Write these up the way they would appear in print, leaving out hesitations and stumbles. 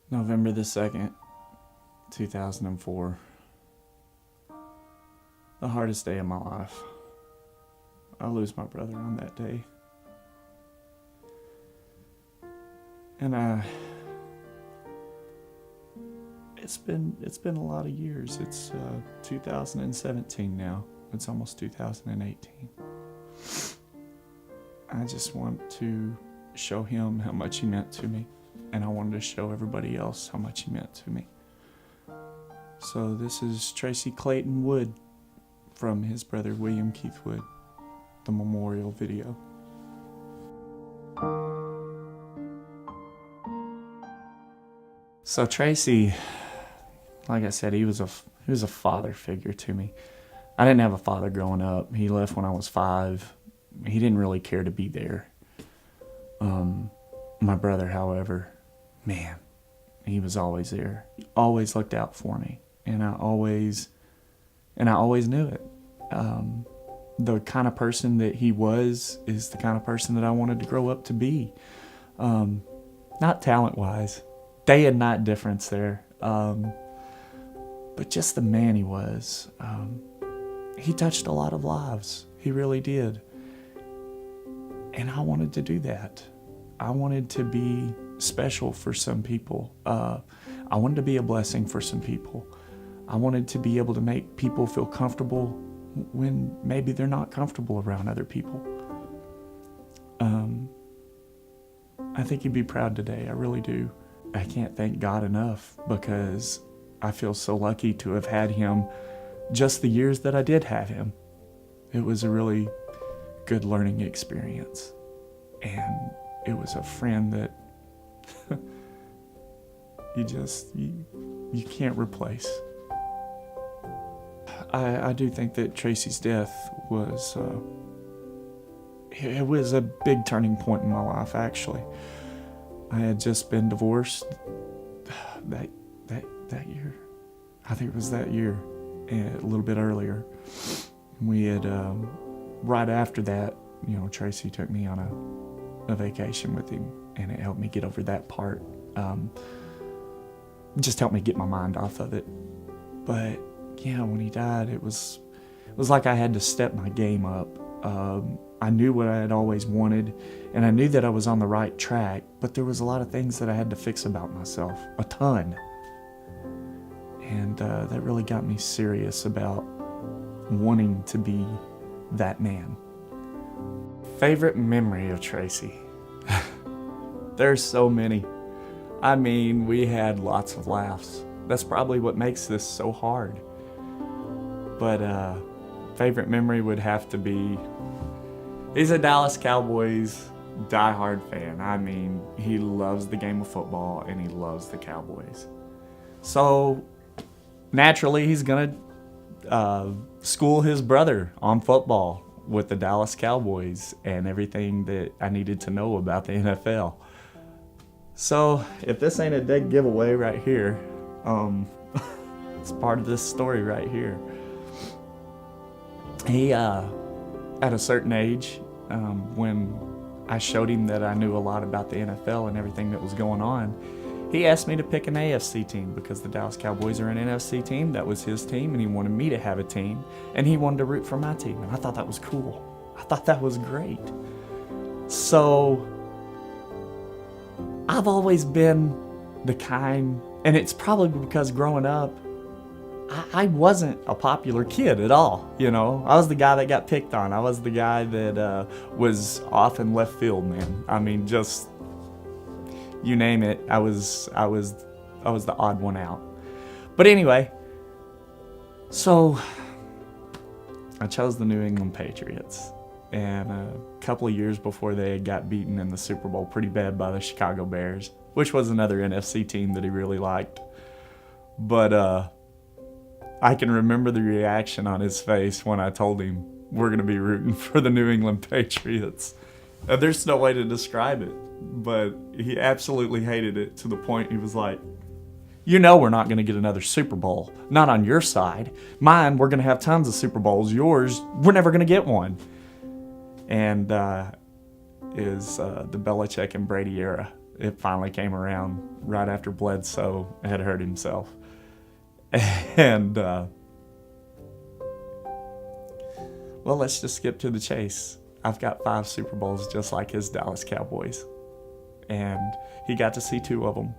November the 2nd, 2004. The hardest day of my life. I lose my brother on that day. And it's been a lot of years. It's 2017 now. It's almost 2018. I just want to show him how much he meant to me, and I wanted to show everybody else how much he meant to me. So this is Tracy Clayton Wood from his brother William Keith Wood, the memorial video. So Tracy, like I said, he was a father figure to me. I didn't have a father growing up. He left when I was 5. He didn't really care to be there. My brother, however, man, he was always there. He always looked out for me, and I always knew it. The kind of person that he was is the kind of person that I wanted to grow up to be. Not talent-wise, day and night difference there, but just the man he was. He touched a lot of lives. He really did. And I wanted to do that. I wanted to be special for some people. I wanted to be a blessing for some people. I wanted to be able to make people feel comfortable when maybe they're not comfortable around other people. I think he'd be proud today. I really do. I can't thank God enough because I feel so lucky to have had him just the years that I did have him. It was a really good learning experience. And it was a friend that you can't replace. I do think that Tracy's death was it was a big turning point in my life, actually. I had just been divorced that year. I think it was that year, a little bit earlier. We had right after that, Tracy took me on a vacation with him, and it helped me get over that part. Just helped me get my mind off of it. But yeah, when he died, it was like I had to step my game up. I knew what I had always wanted, and I knew that I was on the right track, but there was a lot of things that I had to fix about myself, a ton. And that really got me serious about wanting to be that man. Favorite memory of Tracy? There's so many. I mean, we had lots of laughs. That's probably what makes this so hard. But favorite memory would have to be, he's a Dallas Cowboys diehard fan. I mean, he loves the game of football and he loves the Cowboys. So naturally, he's gonna school his brother on football with the Dallas Cowboys and everything that I needed to know about the NFL. So if this ain't a dead giveaway right here, it's part of this story right here. He, at a certain age, when I showed him that I knew a lot about the NFL and everything that was going on, he asked me to pick an AFC team because the Dallas Cowboys are an NFC team. That was his team, and he wanted me to have a team, and he wanted to root for my team, and I thought that was cool. I thought that was great. So I've always been the kind, and it's probably because growing up, I wasn't a popular kid at all, I was the guy that got picked on. I was the guy that was off in left field, man. I mean, just you name it, I was the odd one out. But anyway, so I chose the New England Patriots, and a couple of years before they had got beaten in the Super Bowl pretty bad by the Chicago Bears, which was another NFC team that he really liked. But I can remember the reaction on his face when I told him we're going to be rooting for the New England Patriots. There's no way to describe it, but he absolutely hated it to the point he was like, we're not going to get another Super Bowl. Not on your side. Mine, we're going to have tons of Super Bowls. Yours, we're never going to get one. And is the Belichick and Brady era. it finally came around right after Bledsoe had hurt himself. And, well, let's just skip to the chase. I've got 5 Super Bowls just like his Dallas Cowboys. And he got to see 2 of them.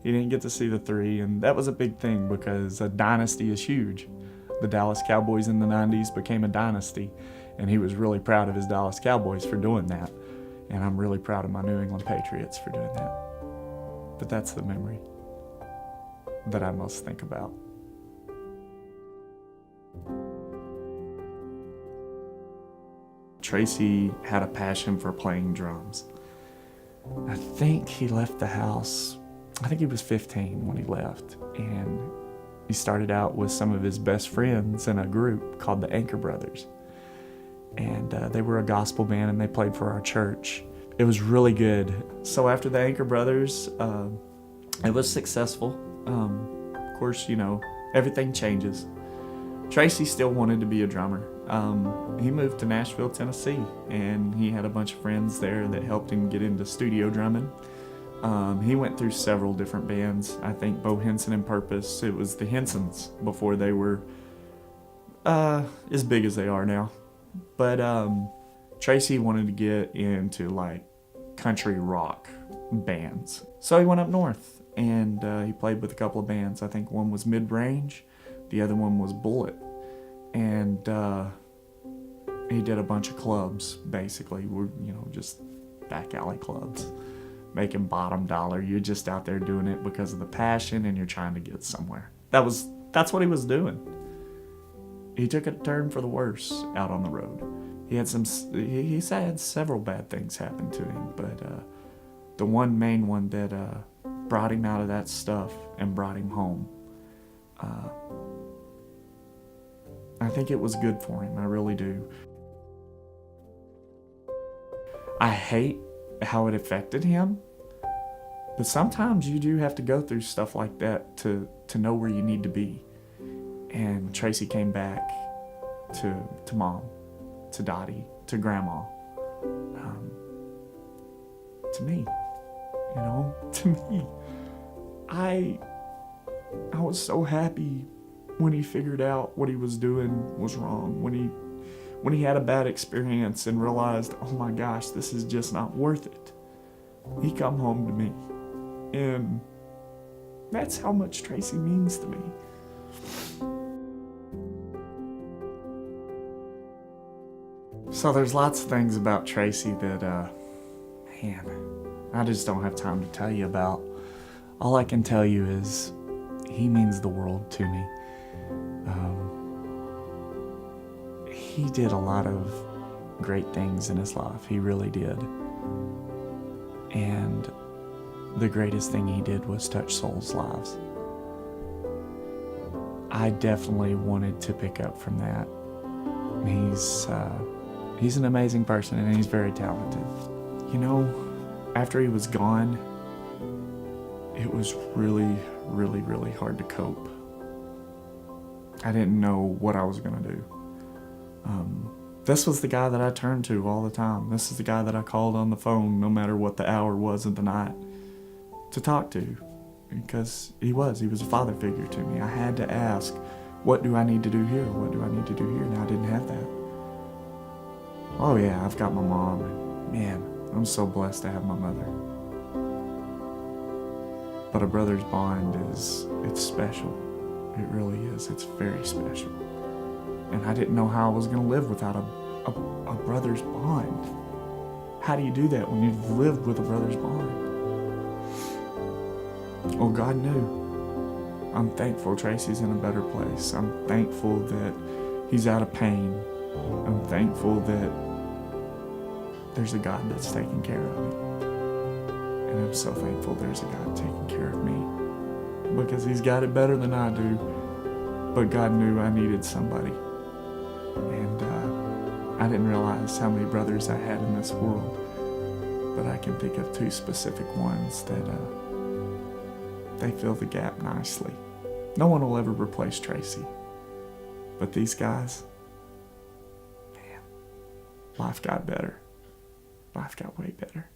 He didn't get to see the 3, and that was a big thing because a dynasty is huge. The Dallas Cowboys in the 90s became a dynasty, and he was really proud of his Dallas Cowboys for doing that. And I'm really proud of my New England Patriots for doing that. But that's the memory that I most think about. Tracy had a passion for playing drums. I think he left the house, I think he was 15 when he left, and he started out with some of his best friends in a group called the Anchor Brothers. And they were a gospel band, and they played for our church. It was really good. So after the Anchor Brothers, it was successful. Of course, you know, everything changes. Tracy still wanted to be a drummer. He moved to Nashville, Tennessee, and he had a bunch of friends there that helped him get into studio drumming. He went through several different bands. I think Bo Henson and Purpose. It was the Hensons before they were as big as they are now. But Tracy wanted to get into like country rock bands. So he went up north and he played with a couple of bands. I think one was Mid-Range, the other one was Bullet. And he did a bunch of clubs, basically. We're, you know, just back alley clubs, making bottom dollar. You're just out there doing it because of the passion and you're trying to get somewhere. That's what he was doing. He took a turn for the worse out on the road. He had he had several bad things happen to him, but the one main one that brought him out of that stuff and brought him home, I think it was good for him. I really do. I hate how it affected him, but sometimes you do have to go through stuff like that to know where you need to be. And Tracy came back to Mom, to Dottie, to Grandma, to me, you know, to me. I was so happy when he figured out what he was doing was wrong, when he had a bad experience and realized, oh my gosh, this is just not worth it. He come home to me, and that's how much Tracy means to me. So there's lots of things about Tracy that, man, I just don't have time to tell you about. All I can tell you is he means the world to me. He did a lot of great things in his life. He really did. And the greatest thing he did was touch souls' lives. I definitely wanted to pick up from that. He's an amazing person, and he's very talented. You know, after he was gone, it was really, really, really hard to cope. I didn't know what I was going to do. This was the guy that I turned to all the time. This is the guy that I called on the phone no matter what the hour was of the night to talk to, because he was a father figure to me. I had to ask, what do I need to do here? What do I need to do here? And I didn't have that. Oh yeah, I've got my mom, and man, I'm so blessed to have my mother. But a brother's bond it's special. It really is. It's very special. And I didn't know how I was going to live without a brother's bond. How do you do that when you've lived with a brother's bond? Well, God knew. I'm thankful Tracy's in a better place. I'm thankful that he's out of pain. I'm thankful that there's a God that's taking care of me. And I'm so thankful there's a God taking care of me, because he's got it better than I do. But God knew I needed somebody. And I didn't realize how many brothers I had in this world. But I can think of 2 specific ones that they fill the gap nicely. No one will ever replace Tracy. But these guys, man, life got better. Life got way better.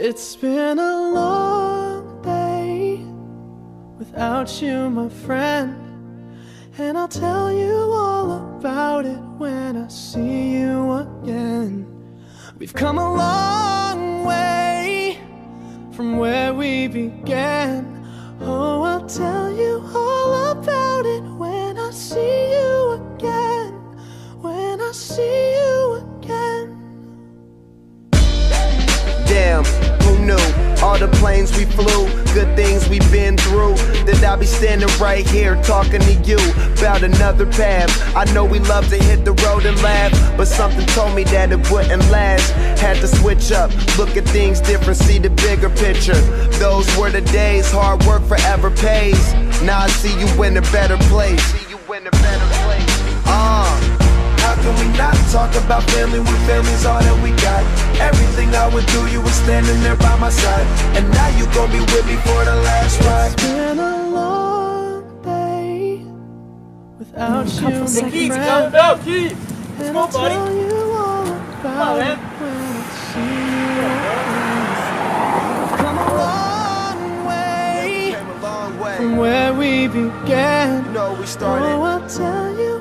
It's been a long day without you, my friend, and I'll tell you all about it when I see you again. We've come a long way from where we began. Oh, I'll tell you all about it when I see you again. When I see you again. Damn, who knew? All the planes we flew, good things we've been through, that I'll be standing right here talking to you about another path. I know we love to hit the road and laugh, but something told me that it wouldn't last. Had to switch up, look at things different, see the bigger picture. Those were the days, hard work forever pays. Now I see you in a better place. How can we not talk about family when family's all that we got? Everything I would do, you were standing there by my side, and now you gon' be with me for the last ride. It's been a long day without you, my friend, Keith. and I'll tell you all about it when I see you again. Come a long way from where we began. No, we started. Oh, I'll tell you